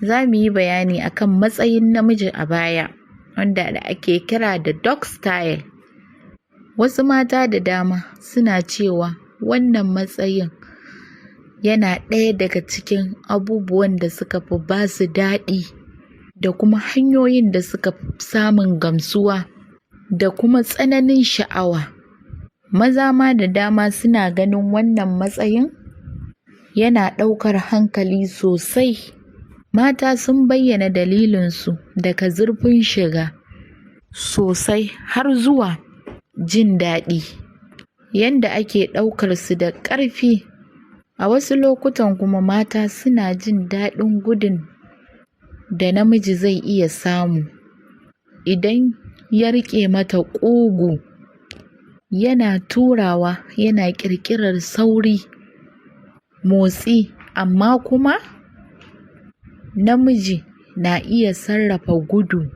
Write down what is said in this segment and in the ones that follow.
za mu yi bayani akan matsayin namiji a baya wanda ake kira da dog style. Wasu mata da dama suna cewa wannan matsayin yana ɗaya daga cikin abubuwan da suka fi ba su daɗi da kuma hanyoyin da suka fi samun gamsuwa da kuma tsananin sha'awa. Maza ma da dama suna ganin wannan matsayin yana ɗaukar hankali sosai. Mata sun bayyana dalilinsu daga zurfin shiga sosai har zuwa jin daɗi, yanda ake ɗaukar su da ƙarfi. A wasu lokutan kuma mata suna jin daɗin gudun da namiji zai iya samu idan ya riƙe mata ƙugu, yana turawa, yana ƙirƙirar sauri, motsi, amma kuma namiji na iya sarrafa gudu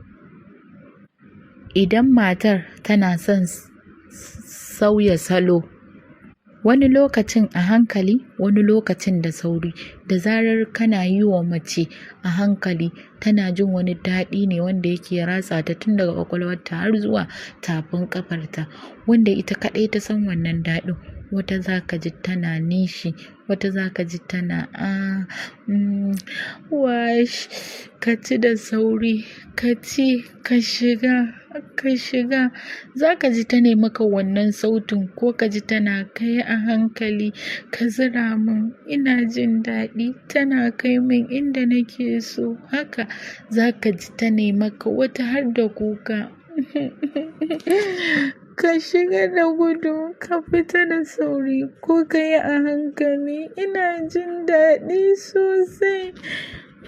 idan matar tana son sauya salo, wani lokacin a hankali, wani lokacin da sauri. Da zarar kana yi wa mace a hankali, tana jin wani daɗi ne wanda yake ratsa ta tun daga ƙwaƙwalwarta har zuwa tafin ƙafarta, wanda ita kaɗai ta san wannan daɗin. Wata za ka ji tana nishi, wata za ka ji tana wash, ka ci da sauri, ka ci, ka shiga, ka shiga. Za ka ji ta maka wannan sautin, ko ka ji tana kai a hankali, ka zira min, ina jin daɗi, tana kai min inda nake so. Haka za ka ji ta maka, wata har da kuka. Ka shiga da gudu, ka fita da sauri, ko ka yi a hankali, ina jin daɗi sosai.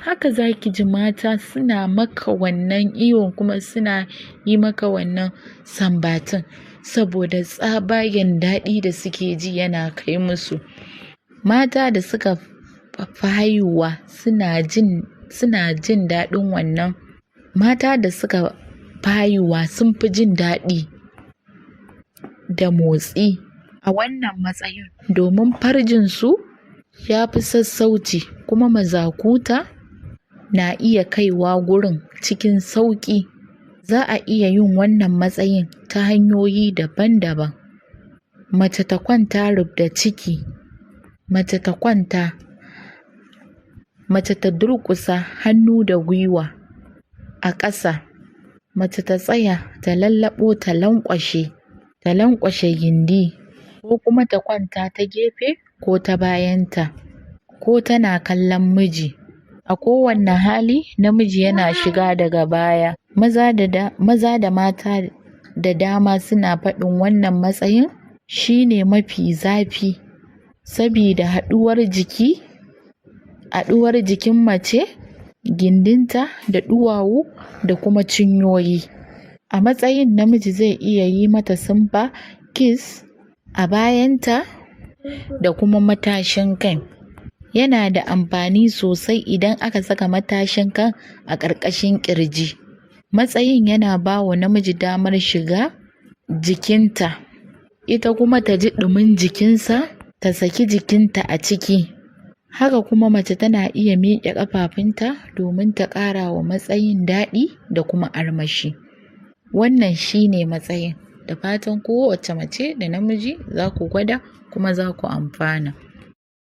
Haka za ki ji mata suna maka wannan ihun kuma suna yi maka wannan sambatin saboda tsabagen daɗi da suke ji yana kai musu. Mata da suka fi haihuwa suna jin daɗin wannan. Mata da suka fi haihuwa sun fi jin daɗi da motsi a wannan matsayin domin farjinsu ya fi sassauci, kuma mazakuta na iya kaiwa gurin cikin sauƙi. Za a iya yin wannan matsayin ta hanyoyi daban-daban. Mace ta kwanta rubda ciki, mace ta kwanta, mace ta durƙusa hannu da gwiwa a ƙasa, mace ta tsaya ta lallaɓo ta lanƙwashe gindi, ko kuma ta kwanta ta gefe ko ta bayanta, ko tana kallon miji. A kowanne hali namiji yana shiga daga baya. Maza da mata da dama suna faɗin wannan matsayin shine mafi zafi sabida haɗuwar jikin mace, gindinta da ɗuwawu da kuma cinyoyi. A matsayin namiji zai iya yi mata sumba, kiss a bayanta da kuma matashin kai. Yana da amfani sosai idan aka saka matashin kan a ƙarƙashin ƙirji. Matsayin yana ba wa namiji damar shiga jikinta, ita kuma ta ji ɗumin jikinsa, ta saki jikinta a ciki. Haka kuma mace tana iya miƙe ƙafafunta domin ta ƙara wa matsayin daɗi da kuma armashi. Wannan shine matsayin. Da fatan kowace mace da namiji za ku gwada kuma za ku amfana.